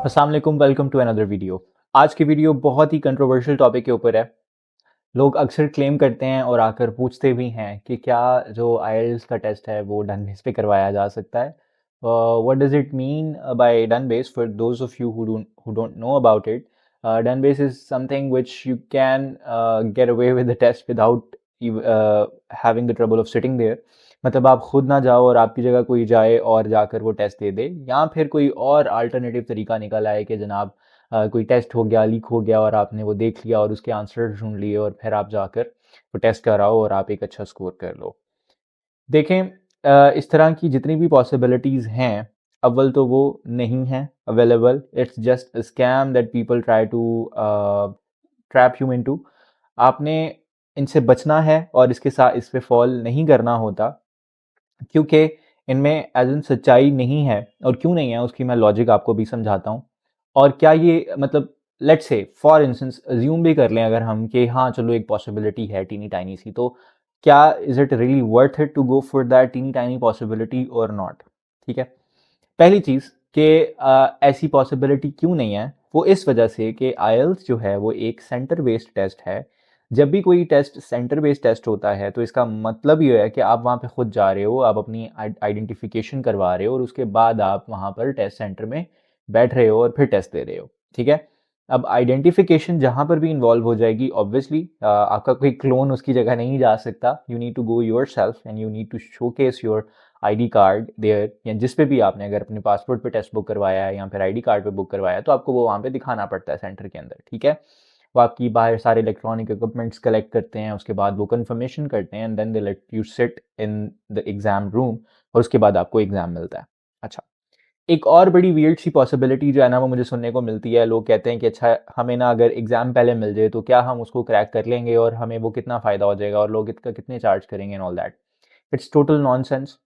अस्सलाम वालेकुम, welcome to another video. आज की वीडियो बहुत ही कंट्रोवर्शियल टॉपिक के ऊपर है। लोग अक्सर क्लेम करते हैं और आकर पूछते भी हैं कि क्या जो आईएलटीएस का टेस्ट है वो डन बेस पे करवाया जा सकता है। What does it mean by done base? For those of you who don't know about it, done base is something which you can get away with the test without having the trouble of sitting there. मतलब आप खुद ना जाओ और आपकी जगह कोई जाए और जाकर वो टेस्ट दे दे, या फिर कोई और अल्टरनेटिव तरीका निकल आए कि जनाब कोई टेस्ट हो गया, लीक हो गया और आपने वो देख लिया और उसके आंसर ढूंढ लिए और फिर आप जाकर वो टेस्ट कराओ और आप एक अच्छा स्कोर कर लो। देखें, इस तरह की जितनी भी पॉसिबिलिटीज़ हैं, अव्वल तो वो नहीं हैं available. It's just a scam that people try to trap you into. आपने इनसे बचना है और इसके साथ इस पे फॉल नहीं करना होता, क्योंकि इनमें एज़ इन सच्चाई नहीं है। और क्यों नहीं है उसकी मैं लॉजिक आपको भी समझाता हूँ। और क्या ये मतलब, let's say for instance assume भी कर लें अगर हम कि हाँ चलो एक पॉसिबिलिटी है टीनी टाइनी सी, तो क्या is it really worth it to go for that teeny tiny possibility और नॉट? ठीक है। पहली चीज़ कि ऐसी पॉसिबिलिटी क्यों नहीं है, वो इस वजह से कि आईएलटीएस जो है वो एक सेंटर बेस्ड टेस्ट है। जब भी कोई टेस्ट सेंटर बेस्ड टेस्ट होता है तो इसका मतलब ये है कि आप वहाँ पे खुद जा रहे हो, आप अपनी आइडेंटिफिकेशन करवा रहे हो और उसके बाद आप वहाँ पर टेस्ट सेंटर में बैठ रहे हो और फिर टेस्ट दे रहे हो। ठीक है। अब आइडेंटिफिकेशन जहाँ पर भी इन्वॉल्व हो जाएगी, ऑब्वियसली आपका कोई क्लोन उसकी जगह नहीं जा सकता। You need to go yourself and you need to showcase your ID card there, या जिस पे भी आपने अगर अपने पासपोर्ट पे टेस्ट बुक करवाया है या फिर आईडी कार्ड पे बुक करवाया है तो आपको वो वहाँ पे दिखाना पड़ता है सेंटर के अंदर। ठीक है। वो आपकी बाहर सारे इलेक्ट्रॉनिक इक्विपमेंट्स कलेक्ट करते हैं, उसके बाद वो कंफर्मेशन करते हैं and then they let you sit in the exam room और उसके बाद आपको एग्जाम मिलता है। अच्छा, एक और बड़ी वियर्ड सी पॉसिबिलिटी जो है ना वो मुझे सुनने को मिलती है। लोग कहते हैं कि अच्छा हमें ना अगर एग्जाम पहले मिल जाए तो क्या हम उसको क्रैक कर लेंगे और हमें वो कितना फ़ायदा हो जाएगा और लोग इसका कितने चार्ज करेंगे and all that. It's total nonsense.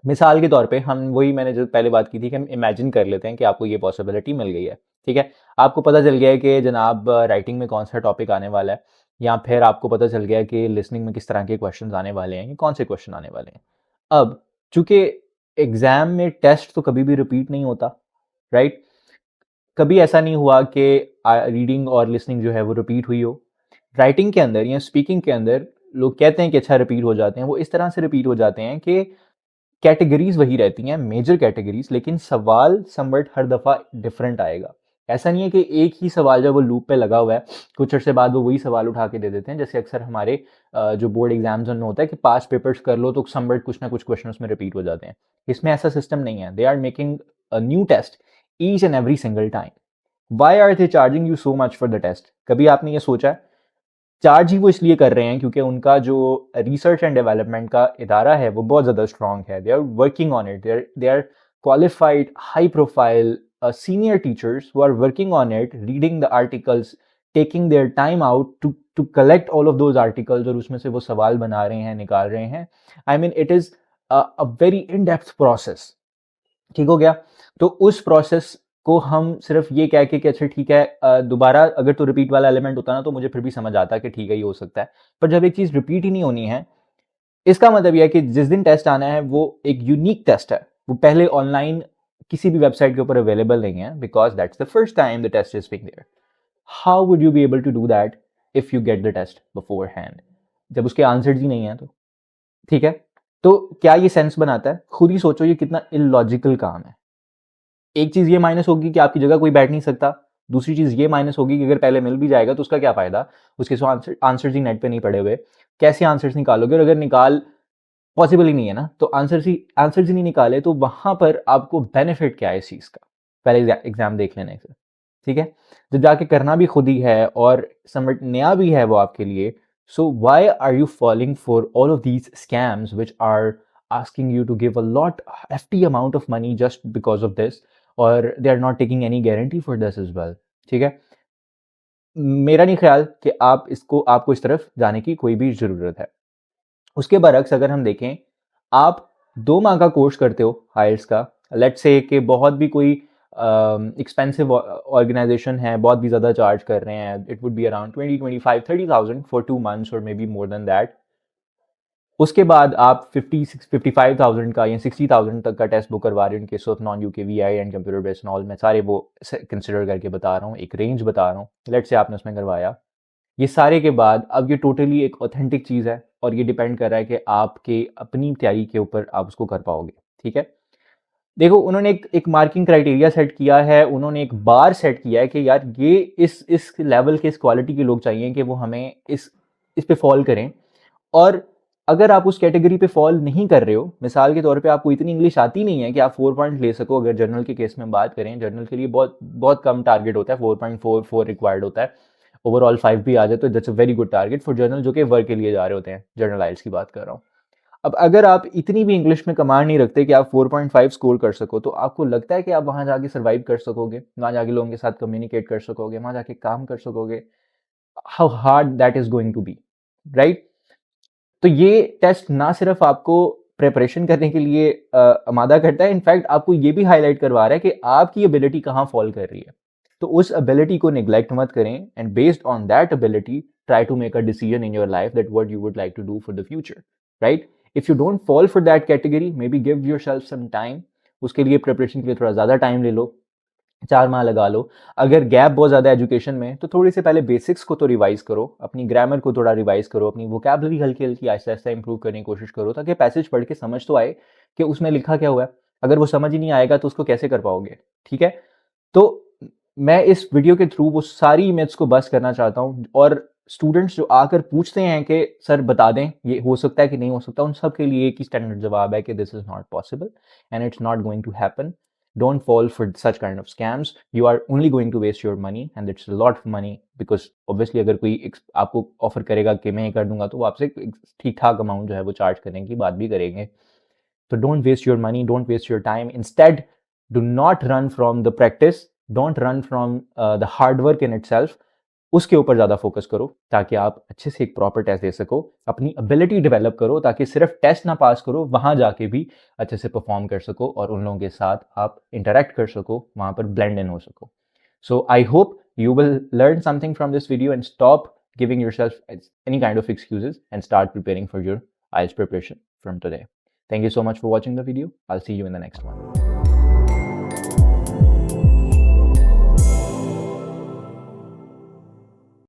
मिसाल के तौर पे हम वही मैंने जो पहले बात की थी कि हम इमेजिन कर लेते हैं कि आपको ये पॉसिबिलिटी मिल गई है। ठीक है। आपको पता चल गया है कि जनाब राइटिंग में कौन सा टॉपिक आने वाला है, या फिर आपको पता चल गया है कि लिसनिंग में किस तरह के क्वेश्चन आने वाले हैं, कौन से क्वेश्चन आने वाले हैं। अब चूंकि एग्जाम में टेस्ट तो कभी भी रिपीट नहीं होता, राइट? कभी ऐसा नहीं हुआ कि रीडिंग और लिसनिंग जो है वो रिपीट हुई हो। राइटिंग के अंदर या स्पीकिंग के अंदर लोग कहते हैं कि अच्छा रिपीट हो जाते हैं, वो इस तरह से रिपीट हो जाते हैं कि कैटेगरीज वही रहती हैं, मेजर कैटेगरीज, लेकिन सवाल समवट हर दफ़ा डिफरेंट आएगा। ऐसा नहीं है कि एक ही सवाल जब वो लूप पे लगा हुआ है, कुछ अर्से बाद वो वही सवाल उठा के दे देते हैं, जैसे अक्सर हमारे जो बोर्ड एग्जाम्स में होता है कि 5 पेपर्स कर लो तो समवट कुछ ना कुछ क्वेश्चन उसमें रिपीट हो जाते हैं। इसमें ऐसा सिस्टम नहीं है। They are making a new test each and every single time. Why are they charging you so much for the test? कभी आपने ये सोचा है? चार्ज ही वो इसलिए कर रहे हैं क्योंकि उनका जो रिसर्च एंड डेवलपमेंट का इदारा है वो बहुत ज़्यादा स्ट्रॉन्ग है। They are working on it, they are qualified high profile senior teachers who are working on it, reading the articles, taking their time out to collect all of those articles और उसमें से वो सवाल बना रहे हैं, निकाल रहे हैं। I mean it is a very in depth process. ठीक हो गया। तो उस प्रोसेस को हम सिर्फ ये कह के कि अच्छा ठीक है, दोबारा अगर तो रिपीट वाला एलिमेंट होता ना तो मुझे फिर भी समझ आता कि ठीक है ये हो सकता है। पर जब एक चीज़ रिपीट ही नहीं होनी है, इसका मतलब ये है कि जिस दिन टेस्ट आना है वो एक यूनिक टेस्ट है, वो पहले ऑनलाइन किसी भी वेबसाइट के ऊपर अवेलेबल नहीं है, because that's the first time the test is being there. How would you be able to do that if you get the test beforehand, जब उसके आंसर्स ही नहीं है तो? ठीक है। तो क्या ये सेंस बनाता है? खुद ही सोचो ये कितना इलॉजिकल काम है। एक चीज़ ये माइनस होगी कि आपकी जगह कोई बैठ नहीं सकता। दूसरी चीज़ ये माइनस होगी कि अगर पहले मिल भी जाएगा तो उसका क्या फ़ायदा? उसके सो आंसर्स ही नेट पे नहीं पड़े हुए। कैसे आंसर्स निकालोगे? और अगर निकाल पॉसिबल ही नहीं है ना, तो आंसर्स ही नहीं निकाले तो वहाँ पर आपको बेनिफिट क्या है इस चीज़ का? पहले एग्ज़ाम देख लेने से, ठीक है? जब जाके करना भी खुद ही है और समझ नया भी है वो आपके लिए, so why are you falling for all of these scams which are asking you to give a lot hefty amount of money just because of this, और they are not taking any guarantee for this as well। ठीक है। मेरा नहीं ख्याल कि आपको इस तरफ जाने की कोई भी ज़रूरत है। उसके बरक्स अगर हम देखें, आप 2 माह का कोर्स करते हो आईएलटीएस का, लेट्स से कि बहुत भी कोई एक्सपेंसिव ऑर्गेनाइजेशन है, बहुत भी ज़्यादा चार्ज कर रहे हैं, it would be around 20, 25, 30,000 for 2 months और maybe more than that. उसके बाद आप 55,000 का या 60,000 तक का टेस्ट बुक करवा रहे हो, in case of non UK VI and computer based all, मैं सारे वो कंसिडर करके बता रहा हूँ, एक रेंज बता रहा हूँ। लेट्स से आपने उसमें करवाया, ये सारे के बाद अब ये टोटली एक ऑथेंटिक चीज़ है और ये डिपेंड कर रहा है कि आपके अपनी तैयारी के ऊपर आप उसको कर पाओगे। ठीक है, देखो उन्होंने एक मार्किंग क्राइटेरिया सेट किया है, उन्होंने एक बार सेट किया है कि यार ये इस लेवल के, इस क्वालिटी के लोग चाहिए कि वो हमें इस पे फॉल करें। और अगर आप उस कैटेगरी पे फॉल नहीं कर रहे हो, मिसाल के तौर पे आपको इतनी इंग्लिश आती नहीं है कि आप 4 पॉइंट ले सको, अगर जर्नल के केस में बात करें, जर्नल के लिए बहुत बहुत कम टारगेट होता है, 4.44 रिक्वायर्ड होता है, ओवरऑल 5 भी आ जाए तो that's a very good target for journal जो कि वर्क के लिए जा रहे होते हैं, जर्नल आइल्स की बात कर रहा हूँ। अब अगर आप इतनी भी इंग्लिश में कमांड नहीं रखते कि आप 4.5 स्कोर कर सको, तो आपको लगता है कि आप वहां जाके सर्वाइव कर सकोगे, वहां जाके लोगों के साथ कम्युनिकेट कर सकोगे, वहां जाके काम कर सकोगे? How hard that is going to be, right? तो ये टेस्ट ना सिर्फ आपको प्रिपरेशन करने के लिए आमादा करता है, इनफैक्ट आपको ये भी हाईलाइट करवा रहा है कि आपकी एबिलिटी कहाँ फॉल कर रही है। तो उस एबिलिटी को निग्लेक्ट मत करें, and based on that ability try to make a decision in your life that what you would like to do for the future, right? If you don't fall for that category, maybe give yourself some time, उसके लिए preparation के लिए थोड़ा ज़्यादा time ले लो, 4 माह लगा लो। अगर गैप बहुत ज़्यादा एजुकेशन में, तो थोड़ी से पहले बेसिक्स को तो रिवाइज़ करो, अपनी ग्रामर को थोड़ा रिवाइज़ करो, अपनी वोकैबुलरी हल्की-हल्की आहिस्ता-आहिस्ता इंप्रूव करने की कोशिश करो, ताकि पैसेज पढ़ के समझ तो आए कि उसमें लिखा क्या हुआ है। अगर वो समझ ही नहीं आएगा तो उसको कैसे कर पाओगे, ठीक है? तो मैं इस वीडियो के थ्रू वो सारी मिथ्स को बस्ट करना चाहता हूँ, और स्टूडेंट्स जो आकर पूछते हैं कि सर बता दें ये हो सकता है कि नहीं हो सकता, उन सब के लिए एक ही स्टैंडर्ड जवाब है कि this is not possible and it's not going to happen. Don't fall for such kind of scams. You are only going to waste your money, and it's a lot of money, because obviously अगर कोई आपको offer करेगा कि मैं ये कर दूंगा, तो वो आपसे ठीक ठाक अमाउंट जो है वो चार्ज करने की बात भी करेंगे। तो don't waste your money, don't waste your time, instead do not run from the practice, don't run from the hard work in itself, उसके ऊपर ज़्यादा फोकस करो, ताकि आप अच्छे से एक प्रॉपर टेस्ट दे सको, अपनी एबिलिटी डेवलप करो, ताकि सिर्फ टेस्ट ना पास करो, वहाँ जाके भी अच्छे से परफॉर्म कर सको और उन लोगों के साथ आप इंटरेक्ट कर सको, वहाँ पर ब्लेंड इन हो सको। So I hope you will learn something from this video and stop giving yourself any kind of excuses and start preparing for your IELTS preparation from today. Thank you so much for watching the video. I'll see you in the next one.